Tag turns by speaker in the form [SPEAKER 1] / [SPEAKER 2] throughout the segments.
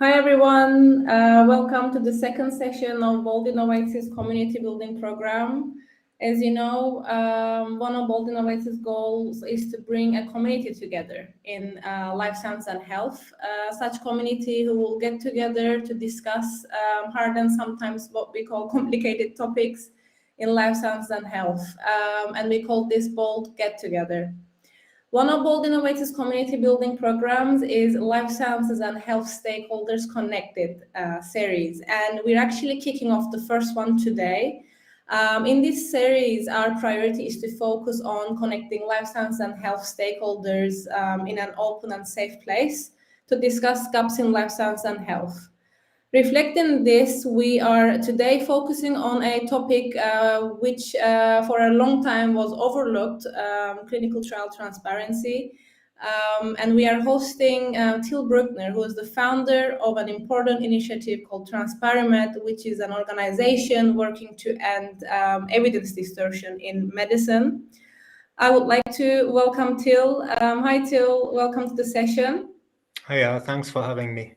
[SPEAKER 1] Hi everyone, welcome to the second session of Bold Innovates Community Building Program. As you know, one of Bold Innovates' goals is to bring a community together in life science and health. Such community who will get together to discuss hard and sometimes what we call complicated topics in life science and health. And we call this Bold Get Together. One of Bold Innovates community building programs is Life Sciences and Health Stakeholders Connected series, and we're actually kicking off the first one today. In this series, our priority is to focus on connecting life science and health stakeholders in an open and safe place to discuss gaps in life science and health. Reflecting this, we are today focusing on a topic which for a long time was overlooked, clinical trial transparency. And we are hosting Till Bruckner, who is the founder of an important initiative called TranspariMED, which is an organization working to end evidence distortion in medicine. I would like to welcome Till. Hi, Till. Welcome to the session.
[SPEAKER 2] Hiya, thanks for having me.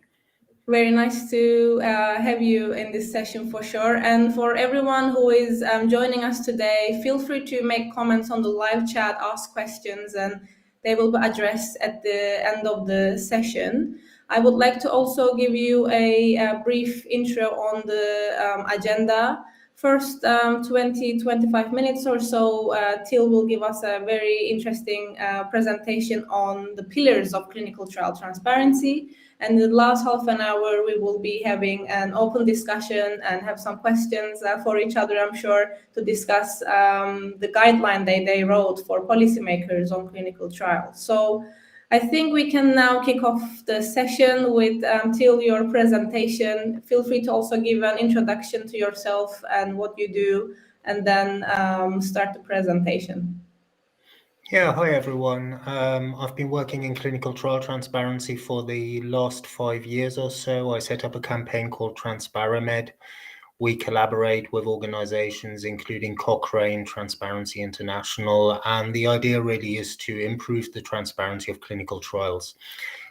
[SPEAKER 1] Very nice to have you in this session for sure. And for everyone who is joining us today, feel free to make comments on the live chat, ask questions, and they will be addressed at the end of the session. I would like to also give you a brief intro on the agenda. First 20-25 minutes or so, Till will give us a very interesting presentation on the pillars of clinical trial transparency. And the last half an hour, we will be having an open discussion and have some questions for each other, I'm sure, to discuss the guideline they wrote for policymakers on clinical trials. So I think we can now kick off the session with Till, your presentation. Feel free to also give an introduction to yourself and what you do, and then start the presentation.
[SPEAKER 2] Yeah, hi everyone. I've been working in clinical trial transparency for the last 5 years or so. I set up a campaign called TranspariMED. We collaborate with organizations including Cochrane, Transparency International, and the idea really is to improve the transparency of clinical trials.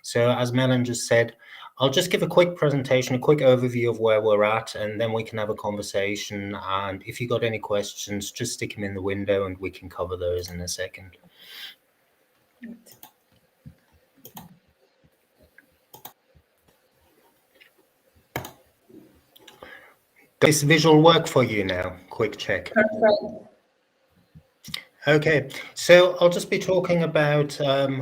[SPEAKER 2] So as Melan just said, I'll just give a quick presentation, a quick overview of where we're at, and then we can have a conversation. And if you got any questions, just stick them in the window and we can cover those in a second. Does this visual work for you now? Quick check.
[SPEAKER 1] Perfect.
[SPEAKER 2] Okay, so I'll just be talking about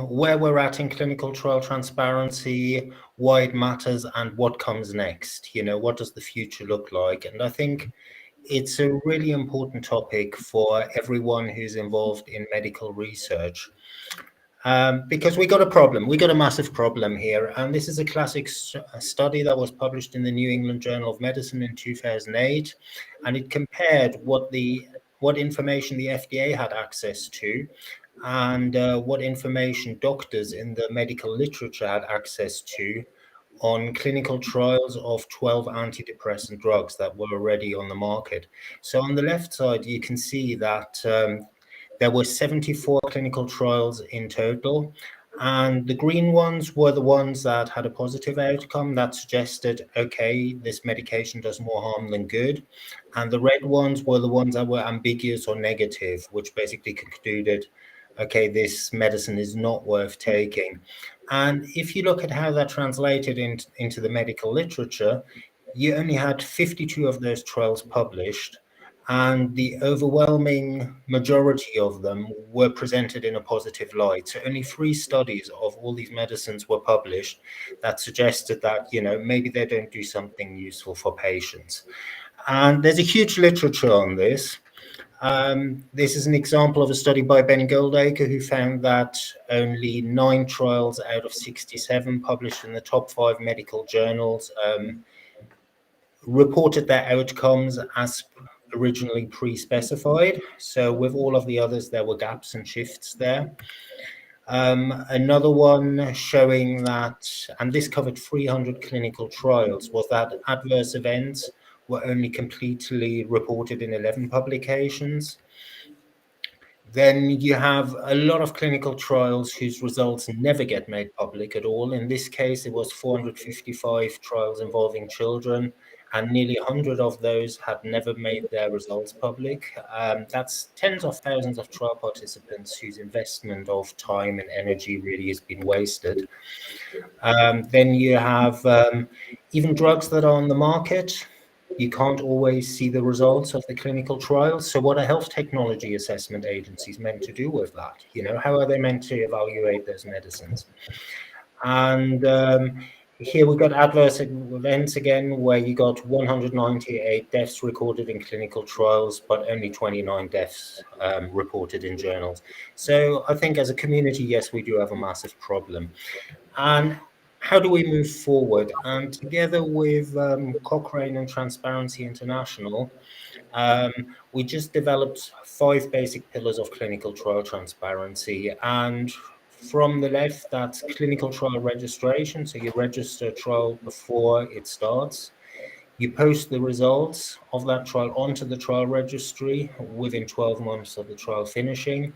[SPEAKER 2] where we're at in clinical trial transparency, why it matters, and what comes next. You know, what does the future look like? And I think it's a really important topic for everyone who's involved in medical research. Because we got a problem, we got a massive problem here. And this is a classic study that was published in the New England Journal of Medicine in 2008. And it compared what information the FDA had access to and what information doctors in the medical literature had access to on clinical trials of 12 antidepressant drugs that were already on the market. So on the left side, you can see that there were 74 clinical trials in total, and the green ones were the ones that had a positive outcome that suggested, okay, this medication does more harm than good. And the red ones were the ones that were ambiguous or negative, which basically concluded, okay, this medicine is not worth taking. And if you look at how that translated into the medical literature, you only had 52 of those trials published, and the overwhelming majority of them were presented in a positive light. So only 3 studies of all these medicines were published that suggested that, you know, maybe they don't do something useful for patients. And there's a huge literature on this. This is an example of a study by Ben Goldacre, who found that only 9 trials out of 67 published in the top 5 medical journals reported their outcomes as originally pre-specified. So with all of the others, there were gaps and shifts there. Another one showing that, and this covered 300 clinical trials, was that adverse events were only completely reported in 11 publications. Then you have a lot of clinical trials whose results never get made public at all. In this case, it was 455 trials involving children, and nearly 100 of those had never made their results public. That's tens of thousands of trial participants whose investment of time and energy really has been wasted. Then you have even drugs that are on the market. You can't always see the results of the clinical trials. So what are health technology assessment agencies meant to do with that? How are they meant to evaluate those medicines? And here we got adverse events again, where you got 198 deaths recorded in clinical trials, but only 29 deaths reported in journals. So I think as a community, yes, we do have a massive problem. And how do we move forward? And together with Cochrane and Transparency International, we just developed 5 basic pillars of clinical trial transparency. And from the left, that's clinical trial registration. So you register a trial before it starts. You post the results of that trial onto the trial registry within 12 months of the trial finishing.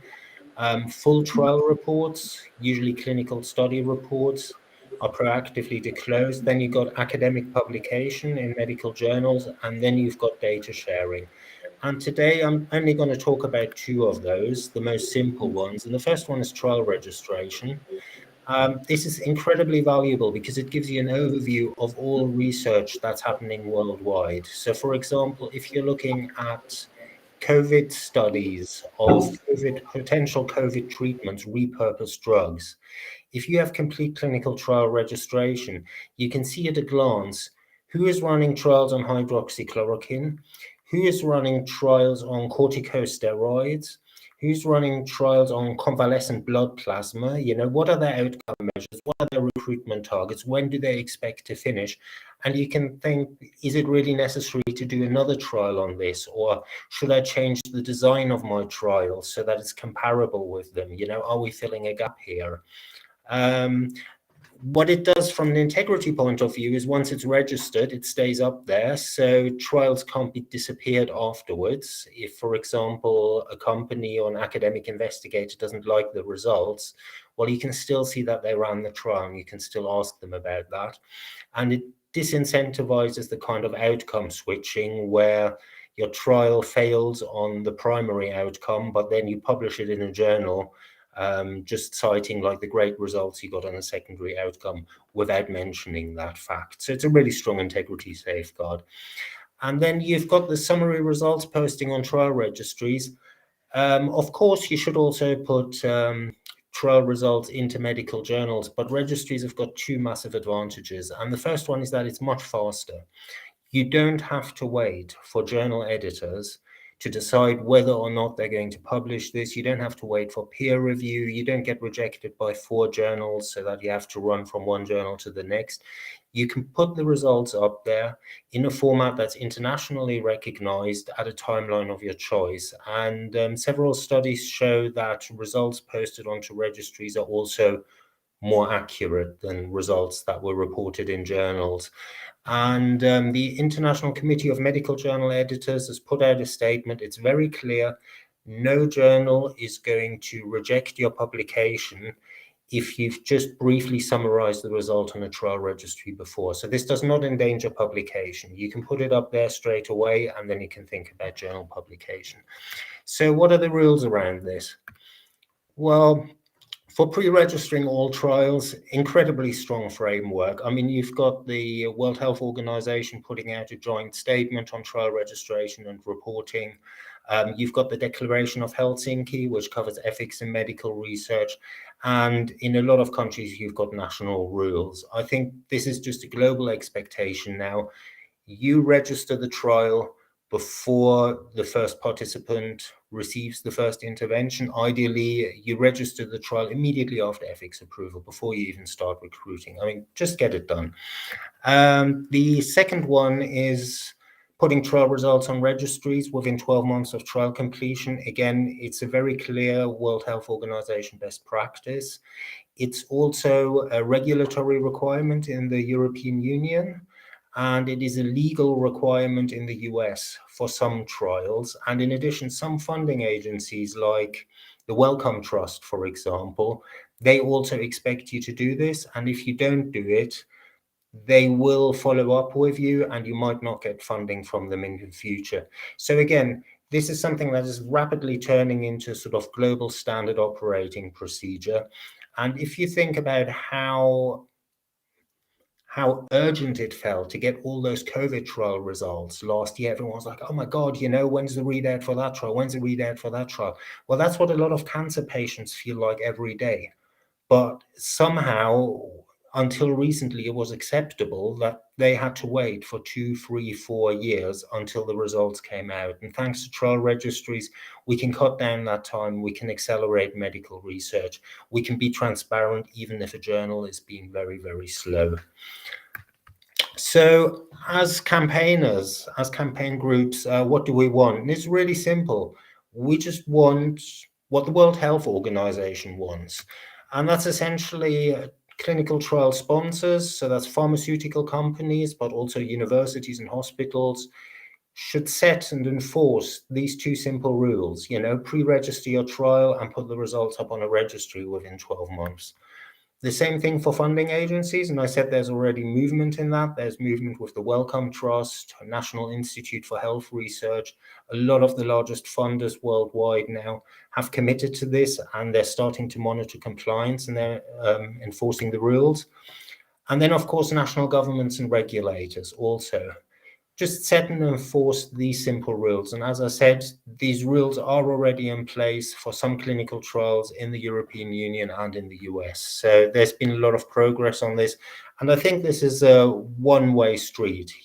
[SPEAKER 2] Full trial reports, usually clinical study reports, are proactively disclosed. Then you've got academic publication in medical journals, and then you've got data sharing. And today I'm only going to talk about 2 of those, the most simple ones. And the first one is trial registration. This is incredibly valuable because it gives you an overview of all research that's happening worldwide. So, for example, if you're looking at COVID studies of potential COVID treatments, repurposed drugs, if you have complete clinical trial registration, you can see at a glance who is running trials on hydroxychloroquine, who is running trials on corticosteroids, who's running trials on convalescent blood plasma, what are their outcome measures, what are their recruitment targets, when do they expect to finish? And you can think, is it really necessary to do another trial on this? Or should I change the design of my trial so that it's comparable with them? Are we filling a gap here? What it does from an integrity point of view is once it's registered, it stays up there. So trials can't be disappeared afterwards. If, for example, a company or an academic investigator doesn't like the results, well, you can still see that they ran the trial and you can still ask them about that. And it disincentivizes the kind of outcome switching where your trial fails on the primary outcome, but then you publish it in a journal, just citing like the great results you got on a secondary outcome without mentioning that fact. So it's a really strong integrity safeguard. And then you've got the summary results posting on trial registries. Of course, you should also put trial results into medical journals, but registries have got 2 massive advantages. And the first one is that it's much faster. You don't have to wait for journal editors to decide whether or not they're going to publish this. You don't have to wait for peer review. You don't get rejected by 4 journals so that you have to run from one journal to the next. You can put the results up there in a format that's internationally recognized at a timeline of your choice. And several studies show that results posted onto registries are also more accurate than results that were reported in journals. And the International Committee of Medical Journal Editors has put out a statement. It's very clear. No journal is going to reject your publication if you've just briefly summarized the result on a trial registry before. So this does not endanger publication. You can put it up there straight away, and then you can think about journal publication. So what are the rules around this? Well, for pre-registering all trials, incredibly strong framework. I mean, you've got the World Health Organization putting out a joint statement on trial registration and reporting. You've got the Declaration of Helsinki, which covers ethics in medical research. And in a lot of countries, you've got national rules. I think this is just a global expectation now. You register the trial before the first participant receives the first intervention. Ideally, you register the trial immediately after ethics approval, before you even start recruiting. I mean, just get it done. The second one is putting trial results on registries within 12 months of trial completion. Again, it's a very clear World Health Organization best practice. It's also a regulatory requirement in the European Union. and it is a legal requirement in the US for some trials. And in addition, some funding agencies like the Wellcome Trust, for example, they also expect you to do this. And if you don't do it, they will follow up with you and you might not get funding from them in the future. So again, this is something that is rapidly turning into sort of global standard operating procedure. And if you think about how urgent it felt to get all those COVID trial results last year, everyone was like, oh my God, when's the readout for that trial? When's the readout for that trial? Well, that's what a lot of cancer patients feel like every day. But somehow, until recently, it was acceptable that they had to wait for 2, 3, 4 years until the results came out. And thanks to trial registries, we can cut down that time. We can accelerate medical research. We can be transparent, even if a journal is being very, very slow. So as campaigners, as campaign groups, what do we want? And it's really simple. We just want what the World Health Organization wants. And that's essentially clinical trial sponsors. So that's pharmaceutical companies, but also universities and hospitals should set and enforce these two simple rules, pre-register your trial and put the results up on a registry within 12 months. The same thing for funding agencies, and I said there's already movement in that. There's movement with the Wellcome Trust, National Institute for Health Research. A lot of the largest funders worldwide now have committed to this, and they're starting to monitor compliance and they're enforcing the rules. And then, of course, national governments and regulators also. Just set and enforce these simple rules. And as I said, these rules are already in place for some clinical trials in the European Union and in the US. So there's been a lot of progress on this. And I think this is a one-way street,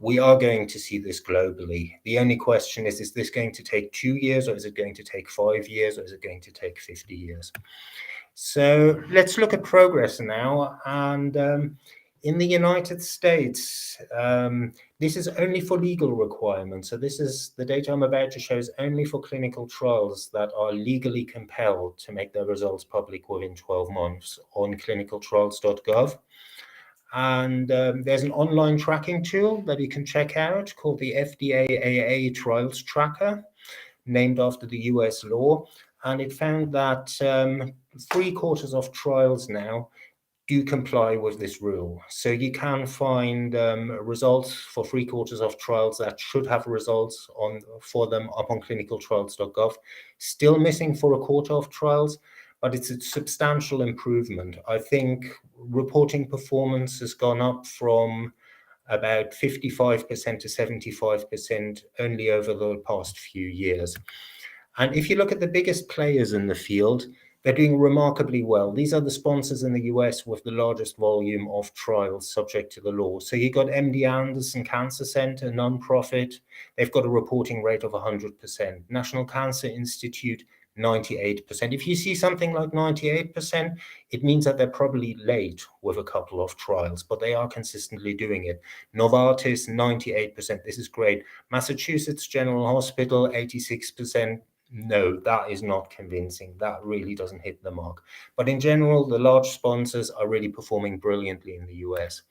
[SPEAKER 2] We are going to see this globally. The only question is this going to take 2 years, or is it going to take 5 years, or is it going to take 50 years? So let's look at progress now. And in the United States, this is only for legal requirements. So this is the data I'm about to show is only for clinical trials that are legally compelled to make their results public within 12 months on clinicaltrials.gov. And there's an online tracking tool that you can check out called the FDA Trials Tracker, named after the US law. And it found that 3/4 of trials now do comply with this rule. So you can find results for 3/4 of trials that should have results for them up on clinicaltrials.gov. Still missing for 1/4 of trials, but it's a substantial improvement. I think reporting performance has gone up from about 55% to 75% only over the past few years. And if you look at the biggest players in the field, they're doing remarkably well. These are the sponsors in the US with the largest volume of trials subject to the law. So you've got MD Anderson Cancer Center, nonprofit. They've got a reporting rate of 100%. National Cancer Institute, 98%. If you see something like 98%, it means that they're probably late with a couple of trials, but they are consistently doing it. Novartis, 98%. This is great. Massachusetts General Hospital, 86%. No, that is not convincing. That really doesn't hit the mark. But in general, the large sponsors are really performing brilliantly in the US.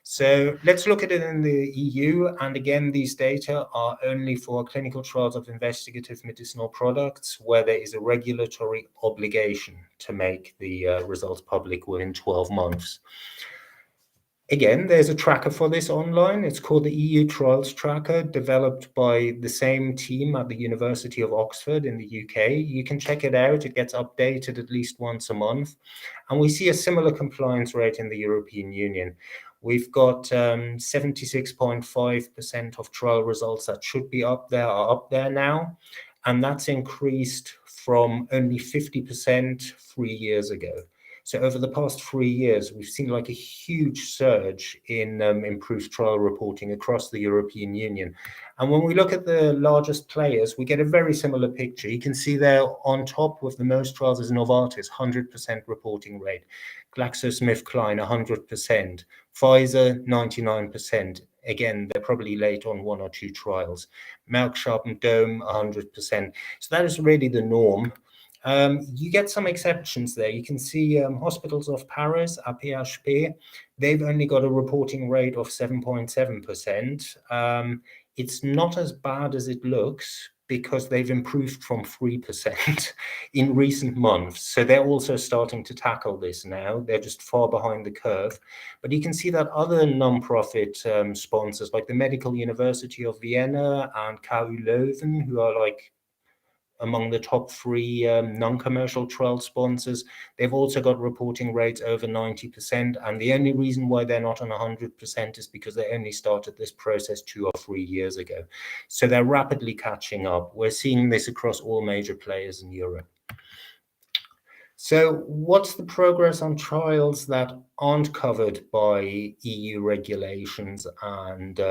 [SPEAKER 2] So let's look at it in the EU. And again, these data are only for clinical trials of investigative medicinal products where there is a regulatory obligation to make the results public within 12 months. Again, there's a tracker for this online. It's called the EU Trials Tracker, developed by the same team at the University of Oxford in the UK. You can check it out. It gets updated at least once a month. And we see a similar compliance rate in the European Union. We've got 76.5% of trial results that should be up there are up there now. And that's increased from only 50% 3 years ago. So over the past 3 years, we've seen like a huge surge in improved trial reporting across the European Union. And when we look at the largest players, we get a very similar picture. You can see there on top with the most trials is Novartis, 100% reporting rate. GlaxoSmithKline, 100%. Pfizer, 99%. Again, they're probably late on 1 or 2 trials. Merck Sharp and Dohme, 100%. So that is really the norm. You get some exceptions there. You can see Hospitals of Paris, APHP, they've only got a reporting rate of 7.7%. It's not as bad as it looks because they've improved from 3% in recent months. So they're also starting to tackle this now. They're just far behind the curve. But you can see that other non-profit sponsors like the Medical University of Vienna and KU Leuven, who are like among the top 3 non-commercial trial sponsors, they've also got reporting rates over 90%. And the only reason why they're not on 100% is because they only started this process 2 or 3 years ago. So they're rapidly catching up. We're seeing this across all major players in Europe. So what's the progress on trials that aren't covered by EU regulations and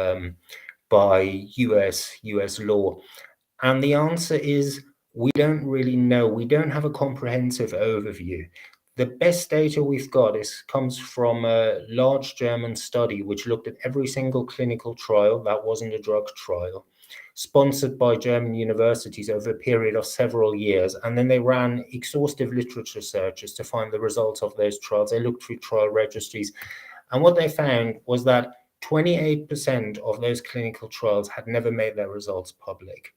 [SPEAKER 2] by US law? And the answer is we don't really know. We don't have a comprehensive overview. The best data we've got comes from a large German study which looked at every single clinical trial that wasn't a drug trial, sponsored by German universities over a period of several years. And then they ran exhaustive literature searches to find the results of those trials. They looked through trial registries. And what they found was that 28% of those clinical trials had never made their results public.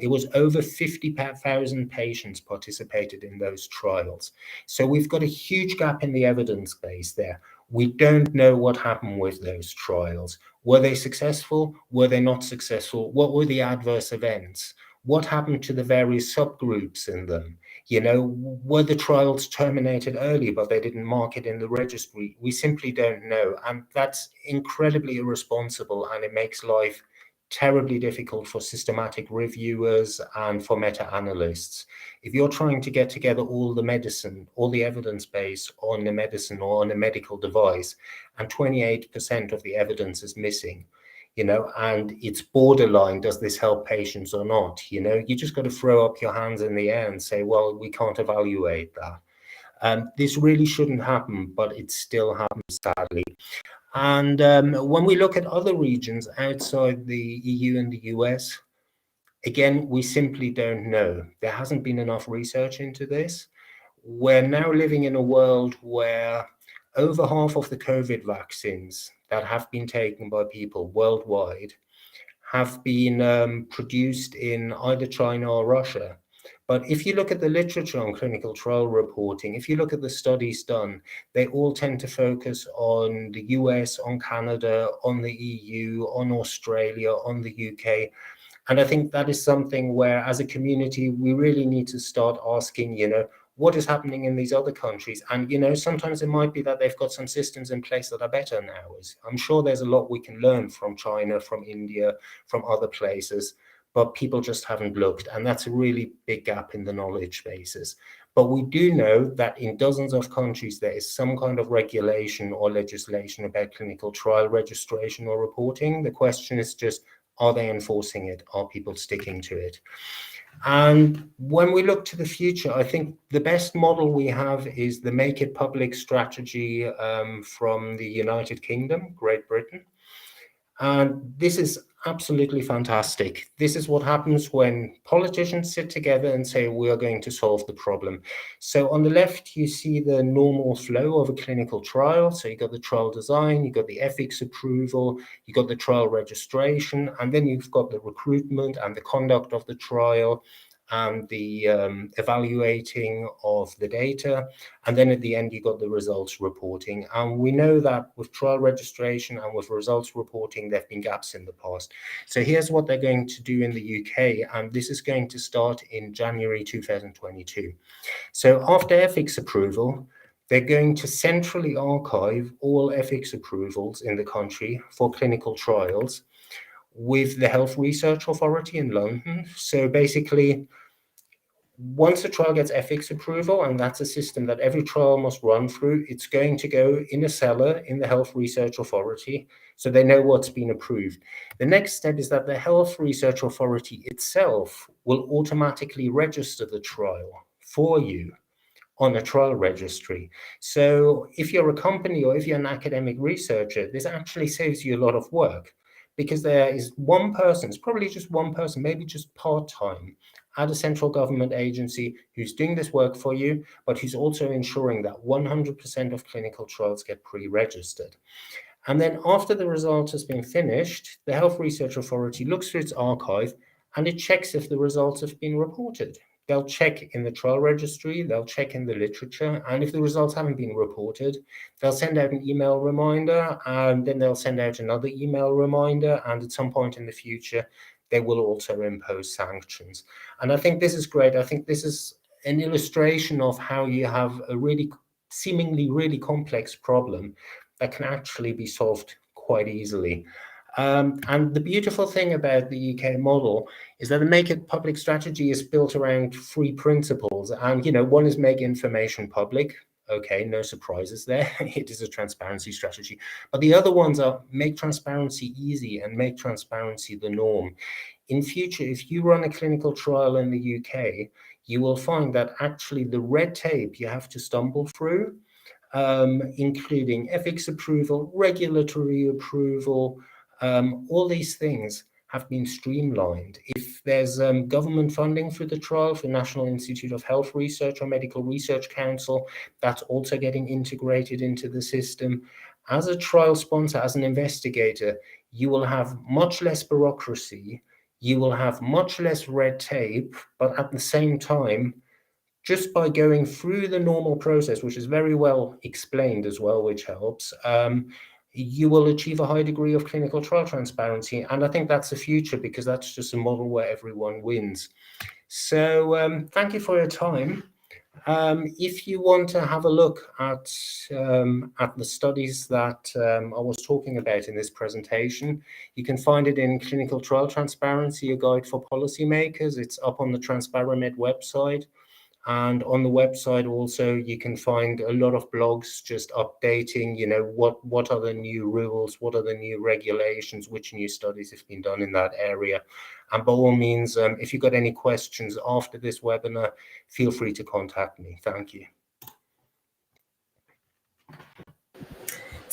[SPEAKER 2] It was over 50,000 patients participated in those trials. So we've got a huge gap in the evidence base there. We don't know what happened with those trials. Were they successful? Were they not successful? What were the adverse events? What happened to the various subgroups in them? You know, were the trials terminated early, but they didn't mark it in the registry? We simply don't know. And that's incredibly irresponsible, and it makes life terribly difficult for systematic reviewers and for meta-analysts. If you're trying to get together all the medicine, all the evidence base on the medicine or on a medical device, and 28% of the evidence is missing, you know, and it's borderline, does this help patients or not? You know, you just got to throw up your hands in the air and say, well, we can't evaluate that. This really shouldn't happen, but it still happens, sadly. And when we look at other regions outside the EU and the US, again, we simply don't know. There hasn't been enough research into this. We're now living in a world where over half of the COVID vaccines that have been taken by people worldwide have been produced in either China or Russia. But if you look at the literature on clinical trial reporting, if you look at the studies done, they all tend to focus on the US, on Canada, on the EU, on Australia, on the UK. And I think that is something where, as a community, we really need to start asking, you know, what is happening in these other countries? And, you know, sometimes it might be that they've got some systems in place that are better than ours. I'm sure there's a lot we can learn from China, from India, from other places, but people just haven't looked. And that's a really big gap in the knowledge bases. But we do know that in dozens of countries, there is some kind of regulation or legislation about clinical trial registration or reporting. The question is just, are they enforcing it? Are people sticking to it? And when we look to the future, I think the best model we have is the Make It Public strategy from the United Kingdom, Great Britain. And this is absolutely fantastic. This is what happens when politicians sit together and say, we are going to solve the problem. So on the left, you see the normal flow of a clinical trial. So you got the trial design, you got the ethics approval, you got the trial registration, and then you've got the recruitment and the conduct of the trial and the evaluating of the data. And then at the end, you got the results reporting. And we know that with trial registration and with results reporting, there have been gaps in the past. So here's what they're going to do in the UK. And this is going to start in January 2022. So after ethics approval, they're going to centrally archive all ethics approvals in the country for clinical trials with the Health Research Authority in London. So basically, once a trial gets ethics approval, and that's a system that every trial must run through, it's going to go in a cellar in the Health Research Authority, so they know what's been approved. The next step is that the Health Research Authority itself will automatically register the trial for you on a trial registry. So if you're a company or if you're an academic researcher, this actually saves you a lot of work, because there is one person, it's probably just one person, maybe just part-time, at a central government agency who's doing this work for you, but who's also ensuring that 100% of clinical trials get pre-registered. And then after the result has been finished, the Health Research Authority looks through its archive and it checks if the results have been reported. They'll check in the trial registry, they'll check in the literature, and if the results haven't been reported, they'll send out an email reminder, and then they'll send out another email reminder, and at some point in the future, they will also impose sanctions. And I think this is great. I think this is an illustration of how you have a really seemingly really complex problem that can actually be solved quite easily. And the beautiful thing about the UK model is that the Make It Public strategy is built around three principles. And, one is make information public. Okay, no surprises there. It is a transparency strategy. But the other ones are make transparency easy and make transparency the norm. In future, if you run a clinical trial in the UK, you will find that actually the red tape you have to stumble through, including ethics approval, regulatory approval, all these things have been streamlined. If there's government funding for the trial, for National Institute of Health Research or Medical Research Council, that's also getting integrated into the system. As a trial sponsor, as an investigator, you will have much less bureaucracy, you will have much less red tape, but at the same time, just by going through the normal process, which is very well explained as well, which helps, you will achieve a high degree of clinical trial transparency. And I think that's the future, because that's just a model where everyone wins. So thank you for your time. If you want to have a look at the studies that I was talking about in this presentation, you can find it in Clinical Trial Transparency, a guide for policymakers. It's up on the TranspariMED website. And on the website also, you can find a lot of blogs just updating, what are the new rules, what are the new regulations, which new studies have been done in that area. And by all means, if you've got any questions after this webinar, feel free to contact me. Thank you.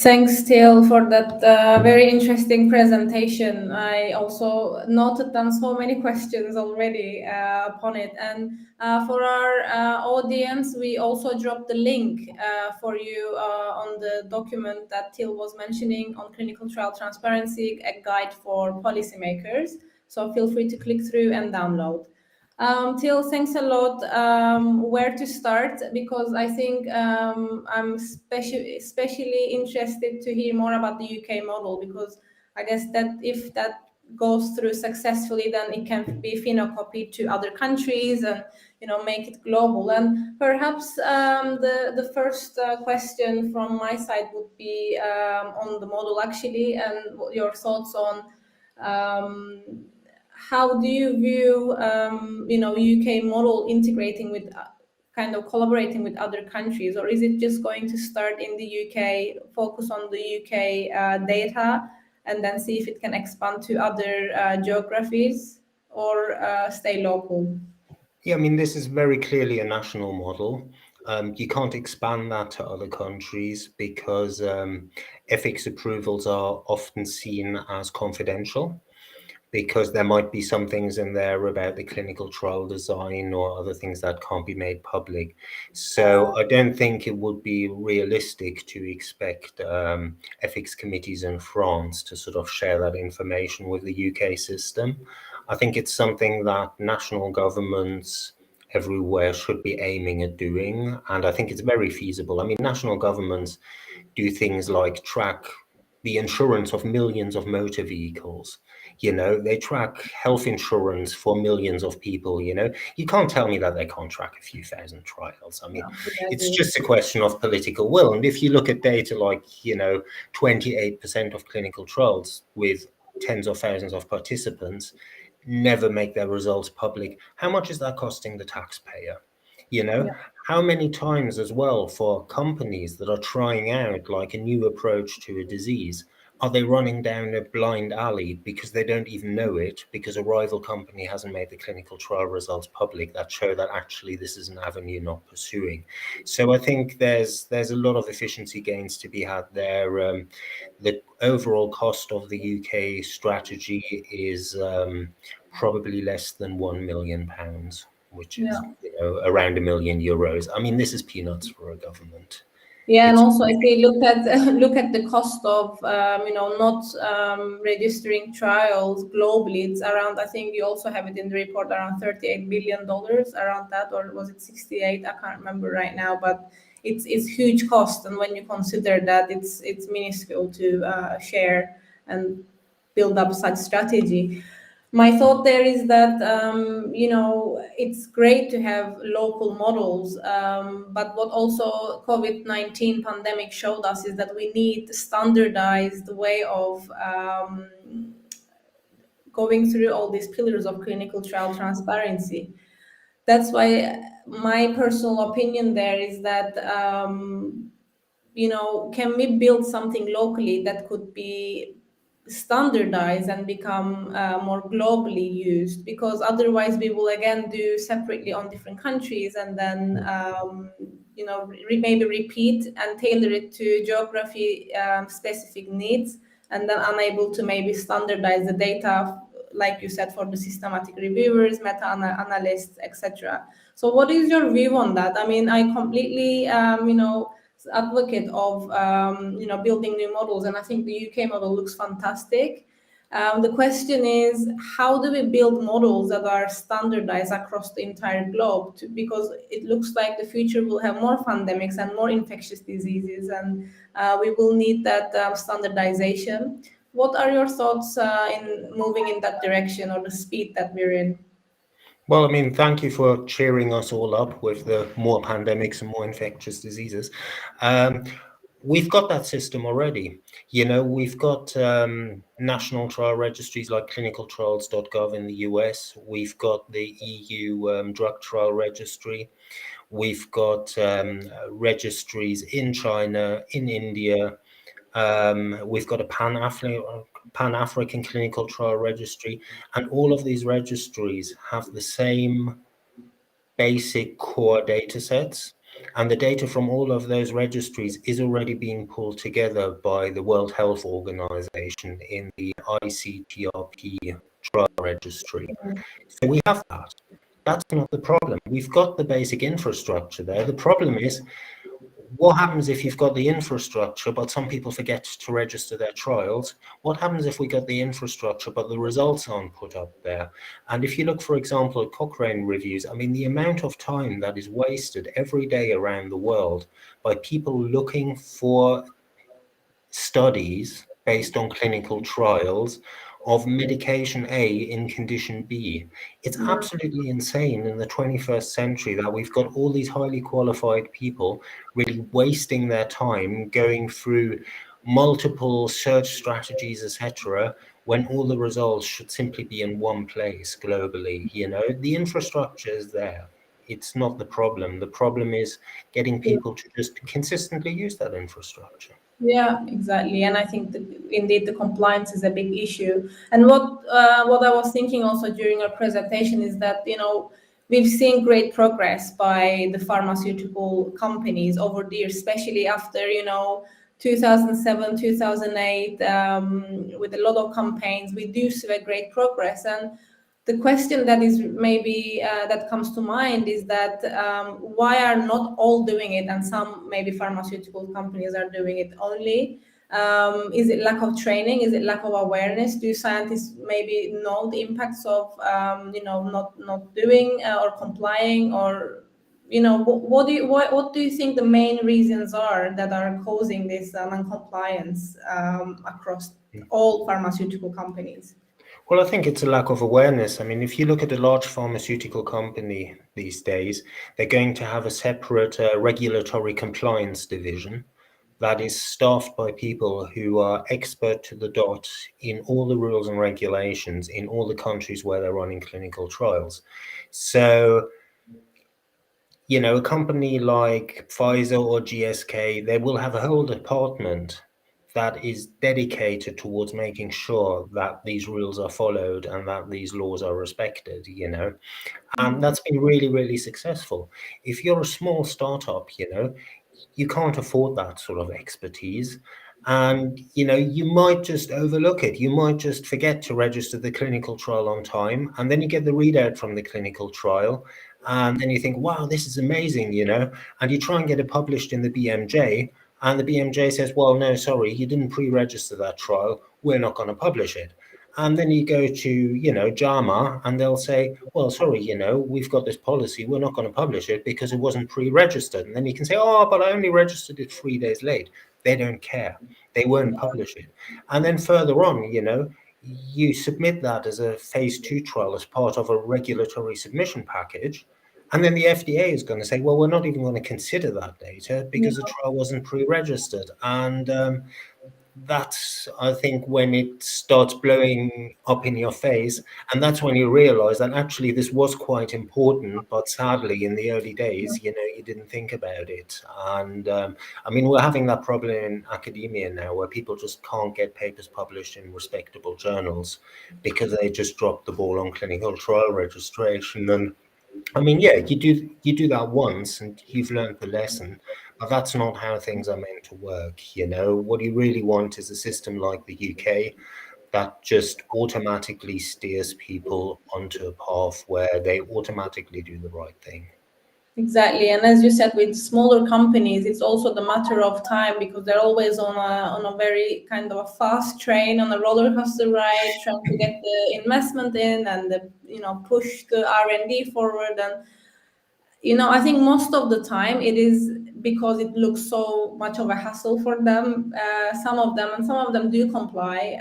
[SPEAKER 1] Thanks, Till, for that very interesting presentation. I also noted down so many questions already upon it. And for our audience, we also dropped the link for you on the document that Till was mentioning on clinical trial transparency, a guide for policymakers. So feel free to click through and download. Till, thanks a lot. Where to start? Because I think I'm especially interested to hear more about the UK model, because I guess that if that goes through successfully, then it can be phenocopied to other countries and make it global. And perhaps the first question from my side would be on the model actually, and your thoughts on how do you view UK model integrating with kind of collaborating with other countries, or is it just going to start in the UK, focus on the UK data, and then see if it can expand to other geographies, or stay local?
[SPEAKER 2] Yeah, I mean, this is very clearly a national model. You can't expand that to other countries because ethics approvals are often seen as confidential, because there might be some things in there about the clinical trial design or other things that can't be made public. So I don't think it would be realistic to expect ethics committees in France to sort of share that information with the UK system. I think it's something that national governments everywhere should be aiming at doing. And I think it's very feasible. I mean, national governments do things like track the insurance of millions of motor vehicles. They track health insurance for millions of people. You can't tell me that they can't track a few thousand trials. I mean, it's just a question of political will. And if you look at data like, 28% of clinical trials with tens of thousands of participants never make their results public, how much is that costing the taxpayer? How many times as well for companies that are trying out like a new approach to a disease, are they running down a blind alley because they don't even know it, because a rival company hasn't made the clinical trial results public that show that actually this is an avenue not pursuing? So I think there's a lot of efficiency gains to be had there. The overall cost of the UK strategy is probably less than £1 million, which is
[SPEAKER 1] Yeah.
[SPEAKER 2] around €1 million. I mean, this is peanuts for a government.
[SPEAKER 1] Yeah, and
[SPEAKER 2] It's
[SPEAKER 1] also if we look at look at the cost of not registering trials globally, it's around, I think you also have it in the report, around $38 billion, around that, or was it 68? I can't remember right now, but it's huge cost, and when you consider that, it's minuscule to share and build up such strategy. My thought there is that it's great to have local models, but what also COVID-19 pandemic showed us is that we need standardized way of going through all these pillars of clinical trial transparency. That's why my personal opinion there is that can we build something locally that could be standardized and become more globally used? Because otherwise we will again do separately on different countries, and then maybe repeat and tailor it to geography specific needs, and then unable to maybe standardize the data, like you said, for the systematic reviewers, meta-analysts, etc. So what is your view on that? I mean, I completely advocate of building new models, and I think the UK model looks fantastic. The question is, how do we build models that are standardized across the entire globe? Because it looks like the future will have more pandemics and more infectious diseases, and we will need that standardization. What are your thoughts in moving in that direction, or the speed that we're in?
[SPEAKER 2] Well, I mean, thank you for cheering us all up with the more pandemics and more infectious diseases. We've got that system already. We've got national trial registries like clinicaltrials.gov in the US. We've got the EU drug trial registry. We've got registries in China, in India. We've got a Pan-African clinical trial registry, and all of these registries have the same basic core data sets, and the data from all of those registries is already being pulled together by the World Health Organization in the ICTRP trial registry. So we have that. That's not the problem. We've got the basic infrastructure there. The problem is, what happens if you've got the infrastructure, but some people forget to register their trials? What happens if we get the infrastructure, but the results aren't put up there? And if you look, for example, at Cochrane reviews, I mean, the amount of time that is wasted every day around the world by people looking for studies based on clinical trials of medication A in condition B. It's absolutely insane in the 21st century that we've got all these highly qualified people really wasting their time going through multiple search strategies, etc., when all the results should simply be in one place globally. The infrastructure is there. It's not the problem. The problem is getting people to just consistently use that infrastructure.
[SPEAKER 1] Yeah, exactly. And I think that indeed the compliance is a big issue. And what I was thinking also during our presentation is that, we've seen great progress by the pharmaceutical companies over the years, especially after, 2007, 2008, with a lot of campaigns. We do see a great progress. And the question that is maybe that comes to mind is that why are not all doing it, and some maybe pharmaceutical companies are doing it only? Is it lack of training? Is it lack of awareness? Do scientists maybe know the impacts of not doing or complying, or what do you think the main reasons are that are causing this non-compliance across all pharmaceutical companies?
[SPEAKER 2] Well, I think it's a lack of awareness. I mean, if you look at a large pharmaceutical company these days, they're going to have a separate regulatory compliance division that is staffed by people who are expert to the dot in all the rules and regulations in all the countries where they're running clinical trials. So, a company like Pfizer or GSK, they will have a whole department that is dedicated towards making sure that these rules are followed and that these laws are respected, and that's been really, really successful. If you're a small startup, you can't afford that sort of expertise. And, you might just overlook it. You might just forget to register the clinical trial on time. And then you get the readout from the clinical trial. And then you think, wow, this is amazing, and you try and get it published in the BMJ. And the BMJ says, well, no, sorry, you didn't pre-register that trial. We're not going to publish it. And then you go to, JAMA, and they'll say, well, sorry, we've got this policy. We're not going to publish it because it wasn't pre-registered. And then you can say, oh, but I only registered it 3 days late. They don't care. They won't publish it. And then further on, you submit that as a phase 2 trial as part of a regulatory submission package. And then the FDA is going to say, well, we're not even going to consider that data because the trial wasn't pre-registered. And that's, I think, when it starts blowing up in your face. And that's when you realize that actually this was quite important, but sadly in the early days, you didn't think about it. And I mean, we're having that problem in academia now where people just can't get papers published in respectable journals because they just dropped the ball on clinical trial registration. And I mean, yeah, you do that once and you've learned the lesson, but that's not how things are meant to work. What you really want is a system like the UK that just automatically steers people onto a path where they automatically do the right thing.
[SPEAKER 1] Exactly, and as you said, with smaller companies, it's also the matter of time because they're always on a very kind of a fast train, on a roller coaster ride, trying to get the investment in and push the R&D forward. And I think most of the time it is because it looks so much of a hassle for them. Some of them do comply,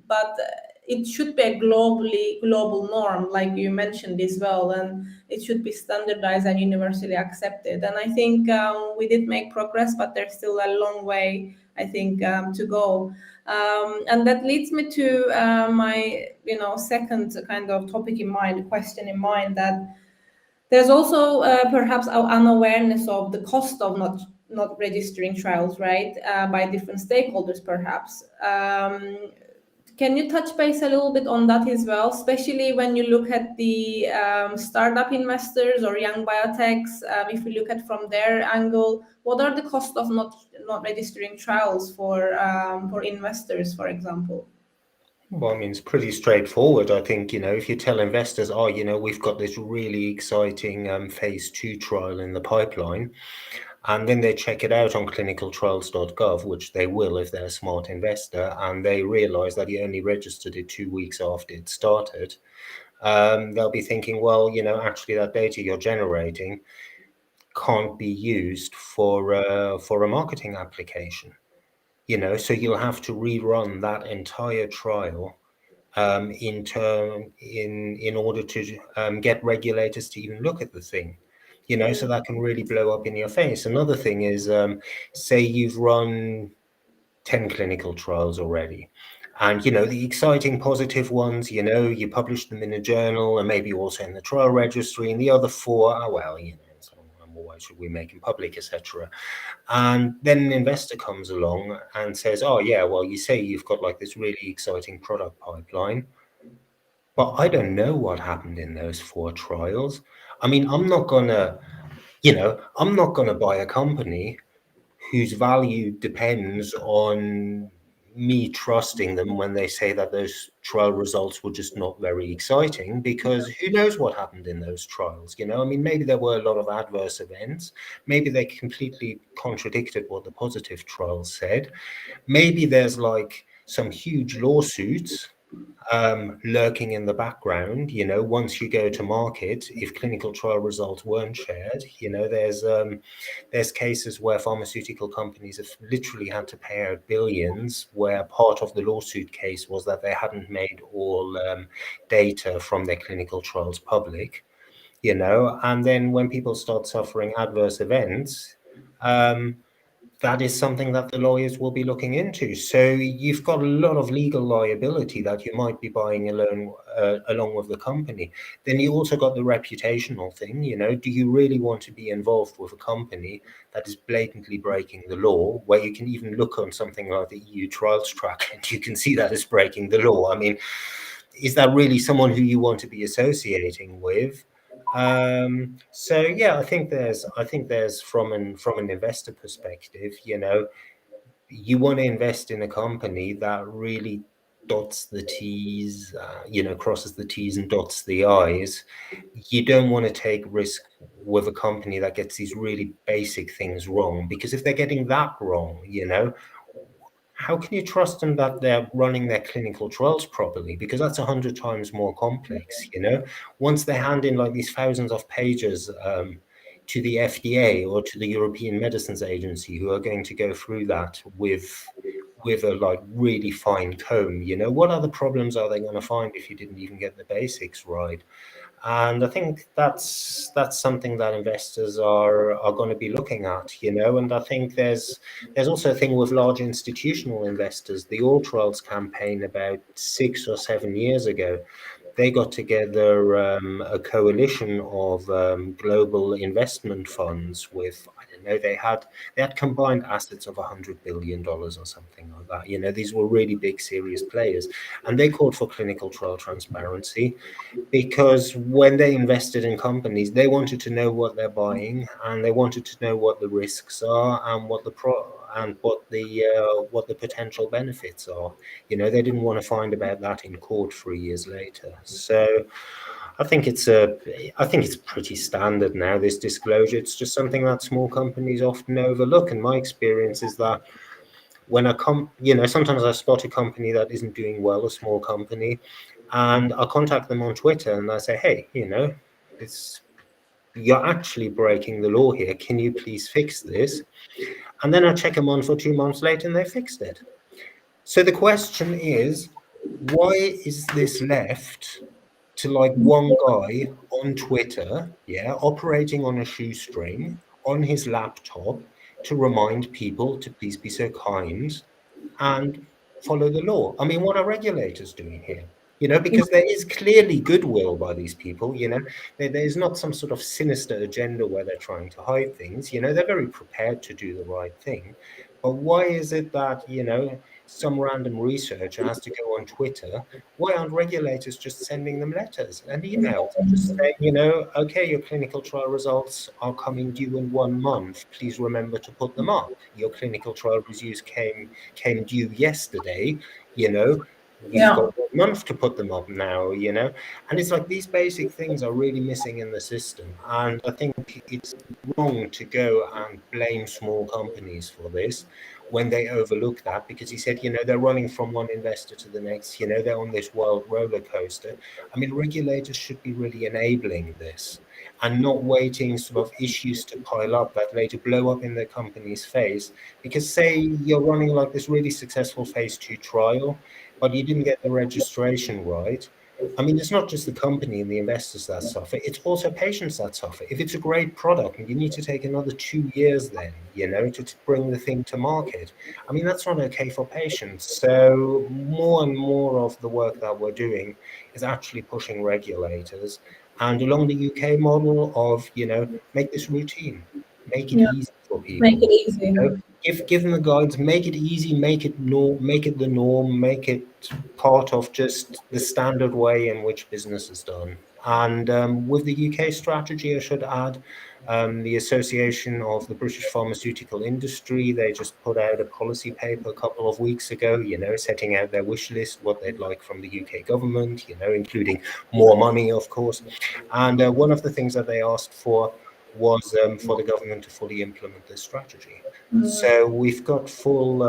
[SPEAKER 1] but it should be a global norm, like you mentioned as well, and it should be standardized and universally accepted. And I think we did make progress, but there's still a long way, I think, to go. And that leads me to my, second kind of topic in mind, question in mind, that there's also perhaps an awareness of the cost of not registering trials, right, by different stakeholders, perhaps. Can you touch base a little bit on that as well, especially when you look at the startup investors or young biotechs? If you look at from their angle, what are the costs of not registering trials for investors, for example?
[SPEAKER 2] Well, I mean, it's pretty straightforward. I think, if you tell investors, oh, we've got this really exciting phase 2 trial in the pipeline, and then they check it out on clinicaltrials.gov, which they will if they're a smart investor, and they realize that you only registered it 2 weeks after it started, they'll be thinking, well, actually that data you're generating can't be used for a marketing application. So you'll have to rerun that entire trial in order to get regulators to even look at the thing. So that can really blow up in your face. Another thing is, say you've run 10 clinical trials already. And, the exciting positive ones, you publish them in a journal and maybe also in the trial registry, and the other 4, oh, well, so why should we make them public, etc. And then an investor comes along and says, oh, yeah, well, you say you've got like this really exciting product pipeline, but I don't know what happened in those 4 trials. I mean, I'm not gonna buy a company whose value depends on me trusting them when they say that those trial results were just not very exciting, because who knows what happened in those trials. I mean, maybe there were a lot of adverse events, maybe they completely contradicted what the positive trials said, maybe there's like some huge lawsuits lurking in the background. Once you go to market, if clinical trial results weren't shared, there's cases where pharmaceutical companies have literally had to pay out billions, where part of the lawsuit case was that they hadn't made all data from their clinical trials public. And then when people start suffering adverse events, that is something that the lawyers will be looking into. So you've got a lot of legal liability that you might be buying along with the company. Then you also got the reputational thing. Do you really want to be involved with a company that is blatantly breaking the law, where you can even look on something like the EU trials track and you can see that it's breaking the law? I mean, is that really someone who you want to be associating with? So yeah, I think there's from an investor perspective, you want to invest in a company that really dots the T's, crosses the T's and dots the I's. You don't want to take risk with a company that gets these really basic things wrong, because if they're getting that wrong, how can you trust them that they're running their clinical trials properly? Because that's 100 times more complex, Once they hand in like these thousands of pages to the FDA or to the European Medicines Agency, who are going to go through that with a like really fine comb, what other problems are they going to find if you didn't even get the basics right? And I think that's something that investors are going to be looking at, And I think there's also a thing with large institutional investors. The All Trials campaign about 6 or 7 years ago, they got together a coalition of global investment funds with, I don't know, they had combined assets of $100 billion or something like that. These were really big, serious players, and they called for clinical trial transparency, because when they invested in companies, they wanted to know what they're buying, and they wanted to know what the risks are and what the potential benefits are. They didn't want to find about that in court 3 years later. So I think it's pretty standard now, this disclosure. It's just something that small companies often overlook. And my experience is that when sometimes I spot a company that isn't doing well, a small company, and I'll contact them on Twitter and I say, hey, you're actually breaking the law here. Can you please fix this? And then I check a month or 2 months later and they fixed it. So the question is, why is this left to like one guy on Twitter, operating on a shoestring on his laptop to remind people to please be so kind and follow the law? I mean, what are regulators doing here? Because there is clearly goodwill by these people. There's not some sort of sinister agenda where they're trying to hide things. They're very prepared to do the right thing. But why is it that, some random researcher has to go on Twitter? Why aren't regulators just sending them letters and emails, just saying, okay, your clinical trial results are coming due in 1 month. Please remember to put them up. Your clinical trial reviews came due yesterday. You've got 1 month to put them up now. And it's like these basic things are really missing in the system. And I think it's wrong to go and blame small companies for this when they overlook that, because he said, they're running from one investor to the next, they're on this wild roller coaster. I mean, regulators should be really enabling this and not waiting sort of issues to pile up that later blow up in the company's face. Because say you're running like this really successful phase 2 trial, but you didn't get the registration right. I mean, it's not just the company and the investors that suffer, it's also patients that suffer. If it's a great product and you need to take another 2 years then, to bring the thing to market, I mean, that's not okay for patients. So more and more of the work that we're doing is actually pushing regulators and along the UK model of, make this routine, make it easy for people.
[SPEAKER 1] Make it easy.
[SPEAKER 2] Give them the guides, make it easy, make it the norm, make it part of just the standard way in which business is done. And with the UK strategy, I should add, the Association of the British Pharmaceutical Industry, they just put out a policy paper a couple of weeks ago, setting out their wish list, what they'd like from the UK government, including more money, of course. And one of the things that they asked for was for the government to fully implement this strategy. So we've got full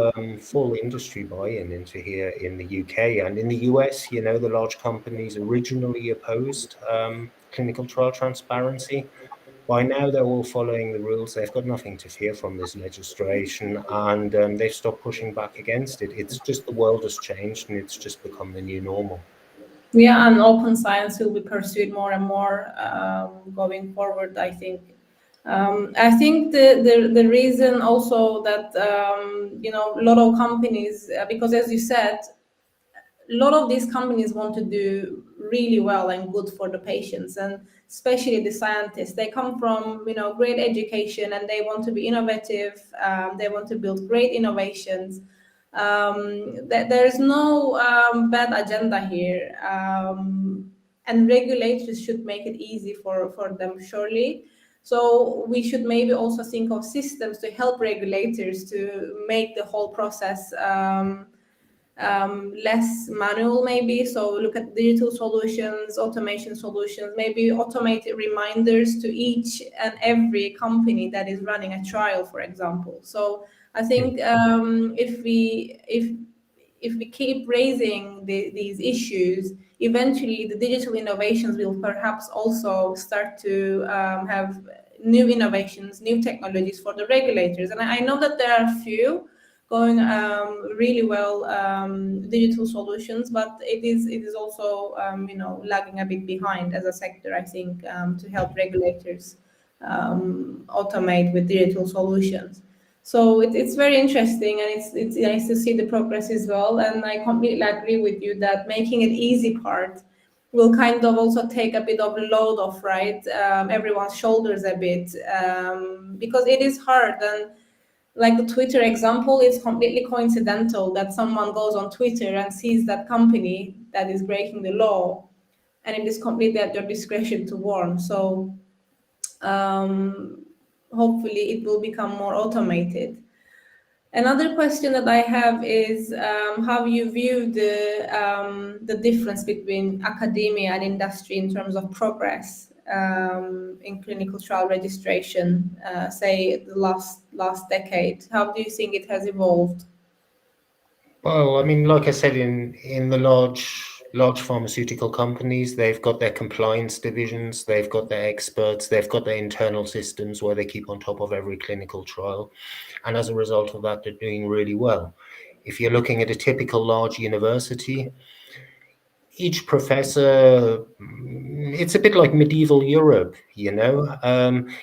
[SPEAKER 2] industry buy-in into here in the UK. And in the US, the large companies originally opposed clinical trial transparency. By now, they're all following the rules. They've got nothing to fear from this legislation, and they've stopped pushing back against it. It's just the world has changed, and it's just become the new normal.
[SPEAKER 1] Yeah, and open science will be pursued more and more going forward, I think. I think the reason also that a lot of companies, because as you said, a lot of these companies want to do really well and good for the patients, and especially the scientists. They come from great education and they want to be innovative. They want to build great innovations. There is no bad agenda here, and regulators should make it easy for them, surely. So we should maybe also think of systems to help regulators to make the whole process less manual maybe. So look at digital solutions, automation solutions, maybe automated reminders to each and every company that is running a trial, for example. So I think if we keep raising these issues, eventually the digital innovations will perhaps also start to have new innovations, new technologies for the regulators. And I know that there are a few going really well, digital solutions, but it is also lagging a bit behind as a sector, I think, to help regulators automate with digital solutions. So it's very interesting, and it's nice to see the progress as well. And I completely agree with you that making it easy part will kind of also take a bit of load off, right, everyone's shoulders a bit, because it is hard. And like the Twitter example, it's completely coincidental that someone goes on Twitter and sees that company that is breaking the law, and it is completely at their discretion to warn. So hopefully it will become more automated. Another question that I have is how you view the difference between academia and industry in terms of progress in clinical trial registration, say the last decade. How do you think it has evolved?
[SPEAKER 2] Well, I mean, like I said, in the large pharmaceutical companies, they've got their compliance divisions, they've got their experts, they've got their internal systems where they keep on top of every clinical trial. And as a result of that, they're doing really well. If you're looking at a typical large university, each professor, it's a bit like medieval Europe, you know.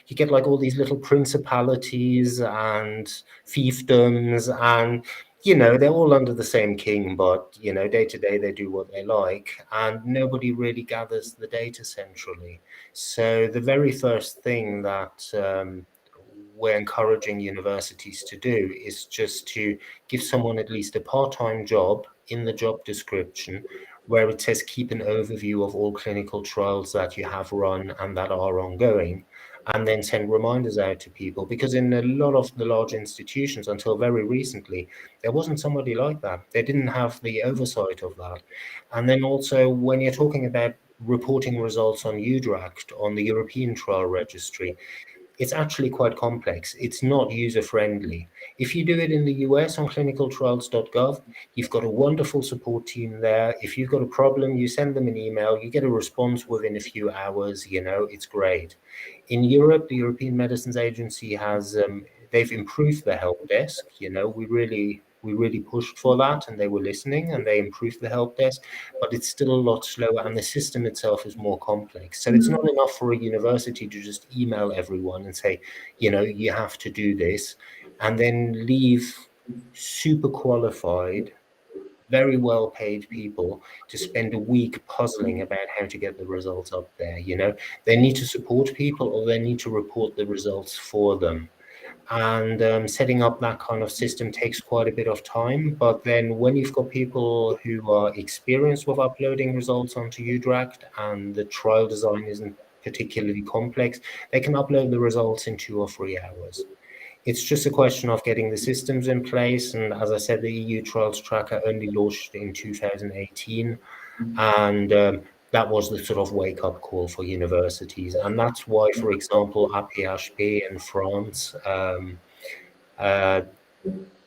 [SPEAKER 2] You get like all these little principalities and fiefdoms, and you know, they're all under the same king, but you know, day to day they do what they like, and nobody really gathers the data centrally. So the very first thing that we're encouraging universities to do is just to give someone at least a part-time job in the job description where it says keep an overview of all clinical trials that you have run and that are ongoing, and then send reminders out to people. Because in a lot of the large institutions, until very recently, there wasn't somebody like that. They didn't have the oversight of that. And then also, when you're talking about reporting results on UDRACT, on the European Trial Registry, it's actually quite complex. It's not user-friendly. If you do it in the US on clinicaltrials.gov, you've got a wonderful support team there. If you've got a problem, you send them an email, you get a response within a few hours, you know, it's great. In Europe, the European Medicines Agency has, they've improved the help desk. You know, we really pushed for that, and they were listening, and they improved the help desk, but it's still a lot slower, and the system itself is more complex. So it's not enough for a university to just email everyone and say, you know, you have to do this, and then leave super qualified, very well paid people to spend a week puzzling about how to get the results up there. You know, they need to support people, or they need to report the results for them. And setting up that kind of system takes quite a bit of time. But then when you've got people who are experienced with uploading results onto UDRACT and the trial design isn't particularly complex, they can upload the results in 2 or 3 hours. It's just a question of getting the systems in place. And as I said, the EU Trials Tracker only launched in 2018. And that was the sort of wake-up call for universities. And that's why, for example, APHP in France,